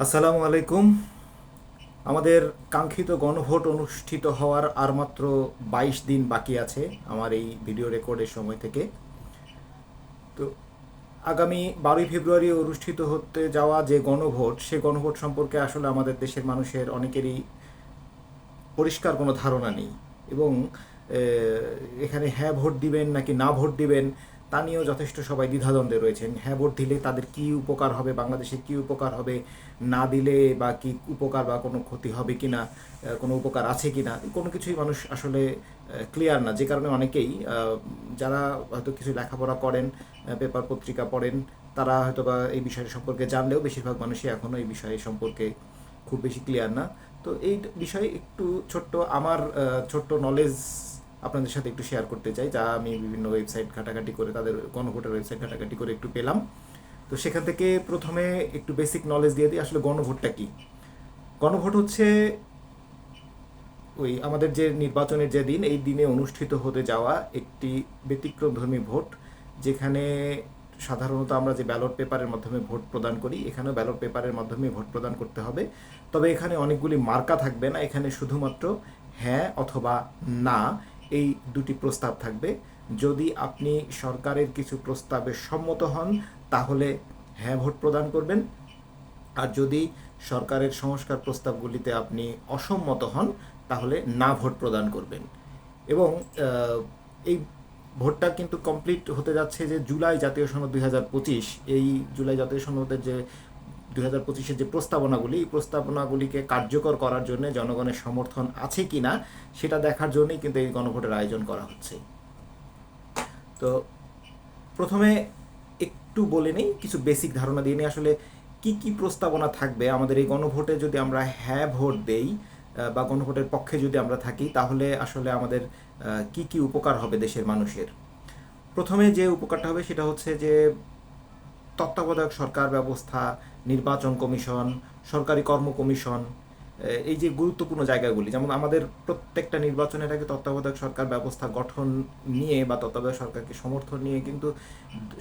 আসসালামু আলাইকুম। আমাদের কাঙ্ক্ষিত গণভোট অনুষ্ঠিত হওয়ার আর মাত্র 22 দিন বাকি আছে আমার এই ভিডিও রেকর্ডের সময় থেকে। তো আগামী 12ই ফেব্রুয়ারি অনুষ্ঠিত হতে যাওয়া যে গণভোট, সে গণভোট সম্পর্কে আসলে আমাদের দেশের মানুষের অনেকেরই পরিষ্কার কোনো ধারণা নেই। এবং এখানে হ্যাঁ ভোট দিবেন নাকি না ভোট দিবেন তা নিয়েও যথেষ্ট সবাই দ্বিধাদ্বন্দ্বে রয়েছেন। হ্যাঁ ভোট দিলে তাদের কি উপকার হবে, বাংলাদেশে কি উপকার হবে, না দিলে বা কি উপকার বা কোনো ক্ষতি হবে কি না, কোনো উপকার আছে কি না, কোনো কিছুই মানুষ আসলে ক্লিয়ার না। যে কারণে অনেকেই যারা হয়তো কিছু লেখাপড়া করেন, পেপার পত্রিকা পড়েন, তারা হয়তো বা এই বিষয় সম্পর্কে জানলেও বেশিরভাগ মানুষই এখনও এই বিষয় সম্পর্কে খুব বেশি ক্লিয়ার না। তো এই বিষয়ে একটু ছোট্ট আমার ছোট্ট নলেজ আপনাদের সাথে একটু শেয়ার করতে চাই, যা আমি বিভিন্ন ওয়েবসাইট ঘাটাঘাটি করে, তাদের গণভোটের ওয়েবসাইট ঘাটাঘাটি করে একটু পেলাম। তো সেখান থেকে প্রথমে একটু বেসিক নলেজ দিয়ে দিই, আসলে গণভোটটা কি। গণভোট হচ্ছে ওই আমাদের যে নির্বাচনের যে দিন, এই দিনে অনুষ্ঠিত হতে যাওয়া একটি ব্যতিক্রমধর্মী ভোট, যেখানে সাধারণত আমরা যে ব্যালট পেপারের মাধ্যমে ভোট প্রদান করি, এখানেও ব্যালট পেপারের মাধ্যমে ভোট প্রদান করতে হবে। তবে এখানে অনেকগুলি মার্কা থাকবে না, এখানে শুধুমাত্র হ্যাঁ অথবা না, এই দুটি প্রস্তাব থাকবে। যদি আপনি সরকারের কিছু প্রস্তাবে সম্মত হন, তাহলে হ্যাঁ ভোট প্রদান করবেন। আর যদি সরকারের সংস্কার প্রস্তাবগুলিতে আপনি অসম্মত হন, তাহলে না ভোট প্রদান করবেন। এবং এই ভোটটা কিন্তু কমপ্লিট হতে যাচ্ছে যে জুলাই জাতীয় সনদ 2025, এই জুলাই জাতীয় সনদের যে 2025-এর যে প্রস্তাবনাগুলি, এই প্রস্তাবনাগুলিকে কার্যকর করার জন্য জনগণের সমর্থন আছে কি না সেটা দেখার জন্যই কিন্তু এই গণভোটের আয়োজন করা হচ্ছে। তো প্রথমে একটু বলে নিই, কিছু বেসিক ধারণা দিয়ে নিই আসলে কি কি প্রস্তাবনা থাকবে আমাদের এই গণভোটে। যদি আমরা হ্যাঁ ভোট দেই বা গণভোটের পক্ষে যদি আমরা থাকি, তাহলে আসলে আমাদের কি কি উপকার হবে দেশের মানুষের। প্রথমে যে উপকারটা হবে সেটা হচ্ছে যে তত্ত্বাবধায়ক সরকার ব্যবস্থা, নির্বাচন কমিশন, সরকারি কর্ম কমিশন, এই যে গুরুত্বপূর্ণ জায়গাগুলি, যেমন আমাদের প্রত্যেকটা নির্বাচনের আগে তত্ত্বাবধায়ক সরকার ব্যবস্থা গঠন নিয়ে বা তত্ত্বাবধায়ক সরকারকে সমর্থন নিয়ে কিন্তু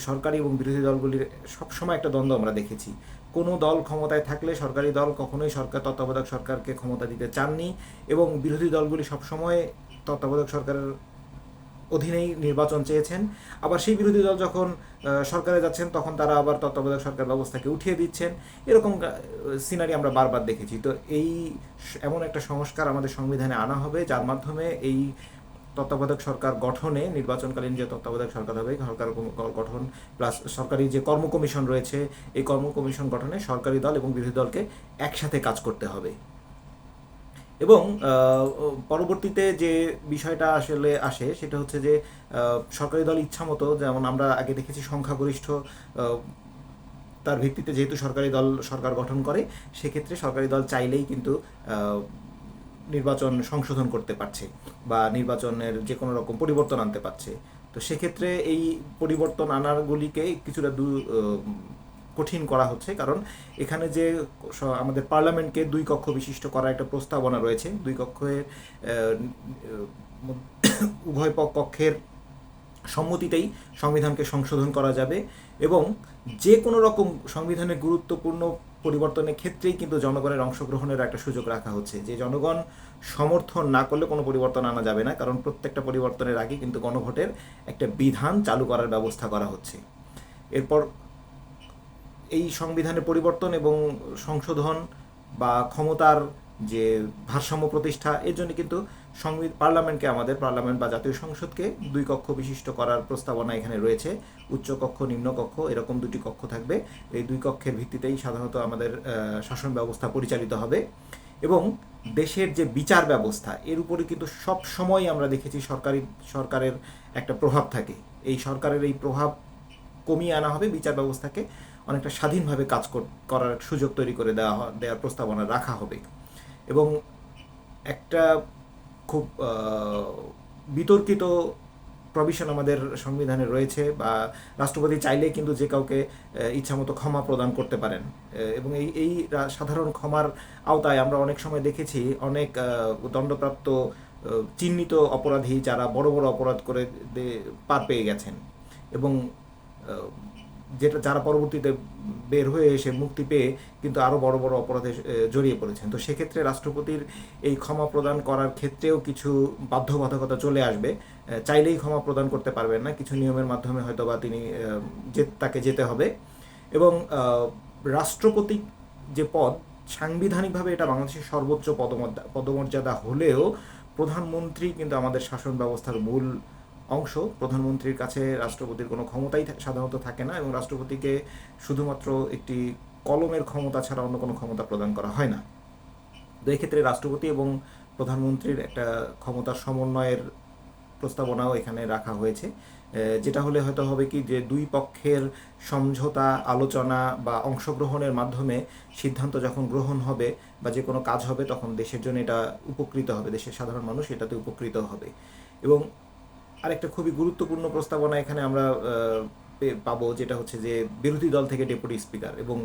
সরকারি এবং বিরোধী দলগুলির সবসময় একটা দ্বন্দ্ব আমরা দেখেছি। কোনো দল ক্ষমতায় থাকলে সরকারি দল কখনোই তত্ত্বাবধায়ক সরকারকে ক্ষমতা দিতে চাননি, এবং বিরোধী দলগুলি সবসময় তত্ত্বাবধায়ক সরকারের অধীনেই নির্বাচন চেয়েছেন। আবার সেই বিরোধী দল যখন সরকারে যাচ্ছেন, তখন তারা আবার তত্ত্বাবধায়ক সরকার ব্যবস্থাকে উঠিয়ে দিচ্ছেন। এরকম সিনারি আমরা বারবার দেখেছি। তো এই এমন একটা সংস্কার আমাদের সংবিধানে আনা হবে, যার মাধ্যমে এই তত্ত্বাবধায়ক সরকার গঠনে, নির্বাচনকালীন যে তত্ত্বাবধায়ক সরকার হবে, সরকার গঠন প্লাস সরকারি যে কর্ম কমিশন রয়েছে, এই কর্ম কমিশন গঠনে সরকারি দল এবং বিরোধী দলকে একসাথে কাজ করতে হবে। এবং পরবর্তীতে যে বিষয়টা আসলে আসে সেটা হচ্ছে যে সরকারি দল ইচ্ছামতো, যেমন আমরা আগে দেখেছি সংখ্যাগরিষ্ঠ তার ভিত্তিতে যেহেতু সরকারি দল সরকার গঠন করে, সেক্ষেত্রে সরকারি দল চাইলেই কিন্তু নির্বাচন সংশোধন করতে পারছে বা নির্বাচনের যে কোনো রকম পরিবর্তন আনতে পারছে। তো সেক্ষেত্রে এই পরিবর্তন আনারগুলিকে কিছুটা কঠিন করা হচ্ছে, কারণ এখানে যে আমাদের পার্লামেন্টকে দুই কক্ষ বিশিষ্ট করার একটা প্রস্তাবনা রয়েছে। দুই কক্ষের উভয় কক্ষের সম্মতিতেই সংবিধানকে সংশোধন করা যাবে, এবং যে কোনো রকম সংবিধানের গুরুত্বপূর্ণ পরিবর্তনের ক্ষেত্রেই কিন্তু জনগণের অংশগ্রহণের একটা সুযোগ রাখা হচ্ছে, যে জনগণ সমর্থন না করলে কোনো পরিবর্তন আনা যাবে না, কারণ প্রত্যেকটা পরিবর্তনের আগে কিন্তু গণভোটের একটা বিধান চালু করার ব্যবস্থা করা হচ্ছে। এরপর এই সংবিধানের পরিবর্তন এবং সংশোধন বা ক্ষমতার যে ভারসাম্য প্রতিষ্ঠা, এর জন্য কিন্তু পার্লামেন্টকে, আমাদের পার্লামেন্ট বা জাতীয় সংসদকে দুই কক্ষ বিশিষ্ট করার প্রস্তাবনা এখানে রয়েছে। উচ্চ কক্ষ, নিম্ন কক্ষ, এরকম দুটি কক্ষ থাকবে। এই দুই কক্ষের ভিত্তিতেই সাধারণত আমাদের শাসন ব্যবস্থা পরিচালিত হবে। এবং দেশের যে বিচার ব্যবস্থা, এর উপরে কিন্তু সব সময় আমরা দেখেছি সরকারের একটা প্রভাব থাকে। এই সরকারের এই প্রভাব কমিয়ে আনা হবে, বিচার ব্যবস্থাকে অনেকটা স্বাধীনভাবে কাজ করার সুযোগ তৈরি করে দেওয়ার প্রস্তাবনা রাখা হবে। এবং একটা খুব বিতর্কিত প্রভিশন আমাদের সংবিধানে রয়েছে, বা রাষ্ট্রপতি চাইলেই কিন্তু যে কাউকে ইচ্ছামতো ক্ষমা প্রদান করতে পারেন। এবং এই সাধারণ ক্ষমার আওতায় আমরা অনেক সময় দেখেছি অনেক দণ্ডপ্রাপ্ত চিহ্নিত অপরাধী, যারা বড় বড় অপরাধ করে পার পেয়ে গেছেন। এবং যেটা যারা পরবর্তীতে বের হয়ে এসে মুক্তি পেয়ে কিন্তু আরও বড় বড় অপরাধে জড়িয়ে পড়েছেন। তো সেক্ষেত্রে রাষ্ট্রপতির এই ক্ষমা প্রদান করার ক্ষেত্রেও কিছু বাধ্যবাধকতা চলে আসবে। চাইলেই ক্ষমা প্রদান করতে পারবেন না, কিছু নিয়মের মাধ্যমে হয়তো বা তিনি তাকে যেতে হবে। এবং রাষ্ট্রপতি যে পদ, সাংবিধানিকভাবে এটা বাংলাদেশের সর্বোচ্চ পদমর্যাদা হলেও প্রধানমন্ত্রী কিন্তু আমাদের শাসন ব্যবস্থার মূল অংশ। প্রধানমন্ত্রীর কাছে রাষ্ট্রপতির কোনো ক্ষমতাই সাধারণত থাকে না, এবং রাষ্ট্রপতিকে শুধুমাত্র একটি কলমের ক্ষমতা ছাড়া অন্য কোনো ক্ষমতা প্রদান করা হয় না। তো এক্ষেত্রে রাষ্ট্রপতি এবং প্রধানমন্ত্রীর একটা ক্ষমতার সমন্বয়ের প্রস্তাবনাও এখানে রাখা হয়েছে, যেটা হলে হয়তো হবে কি যে দুই পক্ষের সমঝোতা, আলোচনা বা অংশগ্রহণের মাধ্যমে সিদ্ধান্ত যখন গ্রহণ হবে বা যে কোনো কাজ হবে তখন দেশের জন্য এটা উপকৃত হবে, দেশের সাধারণ মানুষ এটাতে উপকৃত হবে। এবং আরেকটা খুবই গুরুত্বপূর্ণ প্রস্তাবনা এখানে আমরা পাবো, যেটা হচ্ছে যে বিরোধী দল থেকে ডেপুটি স্পিকার এবং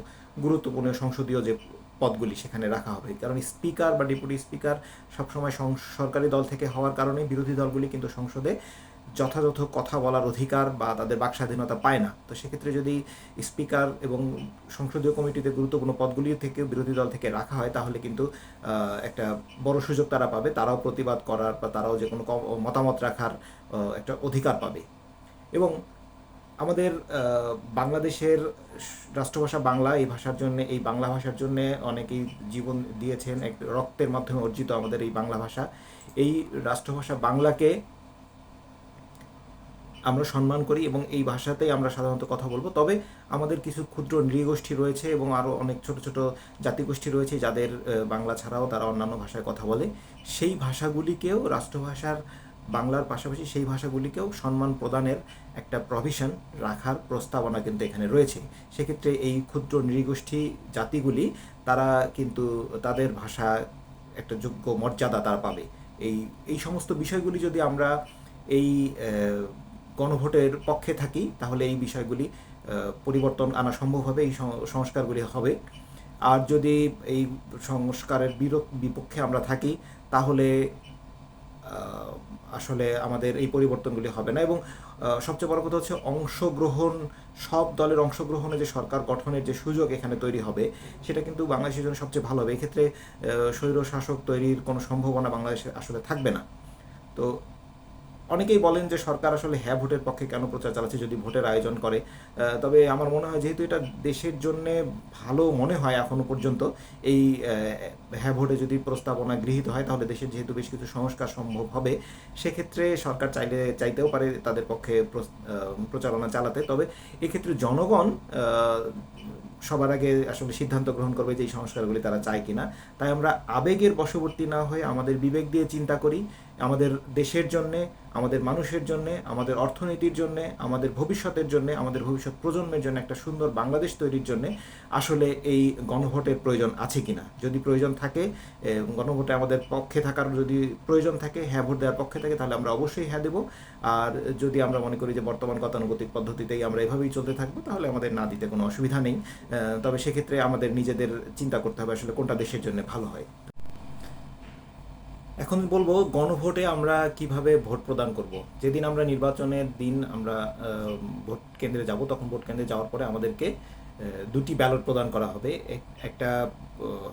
গুরুত্বপূর্ণ সংসদীয় যে পদগুলি সেখানে রাখা হবে। কারণ স্পিকার বা ডেপুটি স্পিকার সবসময় সরকারি দল থেকে হওয়ার কারণে বিরোধী দলগুলি কিন্তু সংসদে যথাযথ কথা বলার অধিকার বা তাদের বাক স্বাধীনতা পায় না। তো সেক্ষেত্রে যদি স্পিকার এবং সংসদীয় কমিটিতে গুরুত্বপূর্ণ পদগুলি থেকে বিরোধী দল থেকে রাখা হয় তাহলে কিন্তু একটা বড় সুযোগ তারা পাবে, তারাও প্রতিবাদ করার বা তারাও যে কোনো মতামত রাখার একটা অধিকার পাবে। এবং আমাদের বাংলাদেশের রাষ্ট্রভাষা বাংলা, এই ভাষার জন্য, এই বাংলা ভাষার জন্য অনেকেই জীবন দিয়েছেন, এক রক্তের মাধ্যমে অর্জিত আমাদের এই বাংলা ভাষা। এই রাষ্ট্রভাষা বাংলাকে আমরা সম্মান করি এবং এই ভাষাতেই আমরা সাধারণত কথা বলবো। তবে আমাদের কিছু ক্ষুদ্র নৃগোষ্ঠী রয়েছে এবং আরও অনেক ছোট ছোট জাতিগোষ্ঠী রয়েছে যাদের বাংলা ছাড়াও তারা অন্যান্য ভাষায় কথা বলে। সেই ভাষাগুলিকেও, রাষ্ট্রভাষার বাংলার পাশাপাশি সেই ভাষাগুলিকেও সম্মান প্রদানের একটা প্রভিশন রাখার প্রস্তাবনা কিন্তু এখানে রয়েছে। সেক্ষেত্রে এই ক্ষুদ্র নৃগোষ্ঠী জাতিগুলি তারা কিন্তু তাদের ভাষা একটা যোগ্য মর্যাদা তারা পাবে। এই সমস্ত বিষয়গুলি যদি আমরা এই গণভোটের পক্ষে থাকি তাহলে এই বিষয়গুলি পরিবর্তন আনা সম্ভব হবে, এই সংস্কারগুলি হবে। আর যদি এই সংস্কারের বিপক্ষে আমরা থাকি তাহলে আসলে আমাদের এই পরিবর্তনগুলি হবে না। এবং সবচেয়ে বড় কথা হচ্ছে অংশগ্রহণ, সব দলের অংশগ্রহণে যে সরকার গঠনের যে সুযোগ এখানে তৈরি হবে সেটা কিন্তু বাংলাদেশের জন্য সবচেয়ে ভালো হবে। এক্ষেত্রে স্বৈর শাসক তৈরির কোনো সম্ভাবনা বাংলাদেশে আসলে থাকবে না। তো অনেকেই বলেন যে সরকার আসলে হ্যাঁ ভোটের পক্ষে কেন প্রচার চালাচ্ছে যদি ভোটের আয়োজন করে। তবে আমার মনে হয় যেহেতু এটা দেশের জন্যে ভালো মনে হয় এখনও পর্যন্ত, এই হ্যাঁ ভোটে যদি প্রস্তাবনা গৃহীত হয় তাহলে দেশের যেহেতু বেশ কিছু সংস্কার সম্ভব হবে, সেক্ষেত্রে সরকার চাইতেও পারে তাদের পক্ষে প্রচারণা চালাতে। তবে এক্ষেত্রে জনগণ সবার আগে আসলে সিদ্ধান্ত গ্রহণ করবে যে এই সংস্কারগুলি তারা চায় কিনা। তাই আমরা আবেগের বশবর্তী না হয়ে আমাদের বিবেক দিয়ে চিন্তা করি, আমাদের দেশের জন্যে, আমাদের মানুষের জন্যে, আমাদের অর্থনীতির জন্যে, আমাদের ভবিষ্যতের জন্যে, আমাদের ভবিষ্যৎ প্রজন্মের জন্য একটা সুন্দর বাংলাদেশ তৈরির জন্যে আসলে এই গণভোটের প্রয়োজন আছে কিনা। যদি প্রয়োজন থাকে, গণভোটে আমাদের পক্ষে থাকার যদি প্রয়োজন থাকে, হ্যাঁ ভোট দেওয়ার পক্ষে থাকে, তাহলে আমরা অবশ্যই হ্যাঁ দেবো। আর যদি আমরা মনে করি যে বর্তমান গতানুগতিক পদ্ধতিতেই আমরা এভাবেই চলতে থাকবো তাহলে আমাদের না দিতে কোনো অসুবিধা নেই। তবে সেক্ষেত্রে আমাদের নিজেদের চিন্তা করতে হবে আসলে কোনটা দেশের জন্য ভালো হয়। এখন বলবো গণভোটে আমরা কিভাবে ভোট প্রদান করব। যেদিন আমরা নির্বাচনের দিন আমরা ভোট কেন্দ্রে যাব, তখন ভোট কেন্দ্রে যাওয়ার পরে আমাদেরকে দুটি ব্যালট প্রদান করা হবে। একটা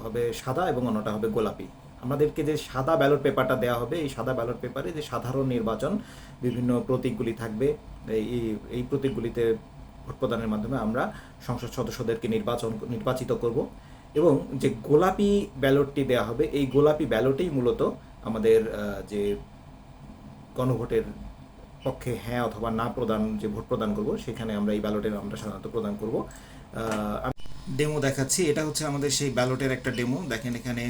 হবে সাদা এবং অন্যটা হবে গোলাপি। আমাদেরকে যে সাদা ব্যালট পেপারটা দেওয়া হবে, এই সাদা ব্যালট পেপারে যে সাধারণ নির্বাচন বিভিন্ন প্রতীকগুলি থাকবে, এই প্রতীকগুলিতে ভোট প্রদানের মাধ্যমে আমরা সংসদ সদস্যদেরকে নির্বাচিত করব। এবং যে গোলাপি ব্যালটটি দেওয়া হবে, এই গোলাপি ব্যালটেই মূলত আমাদের যে গণভোটের পক্ষে হ্যাঁ অথবা না প্রদান, যে ভোট প্রদান করব, সেখানে আমরা এই ব্যালটের আমরা সাধারণত প্রদান করব। আমি ডেমো দেখাচ্ছি, এটা হচ্ছে আমাদের সেই ব্যালটের একটা ডেমো। দেখেন এখানে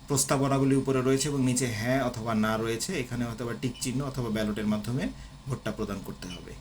প্রস্তাবনাগুলি উপরে রয়েছে এবং নিচে হ্যাঁ অথবা না রয়েছে। এখানে হয়তো বা টিক চিহ্ন অথবা ব্যালটের মাধ্যমে ভোটটা প্রদান করতে হবে।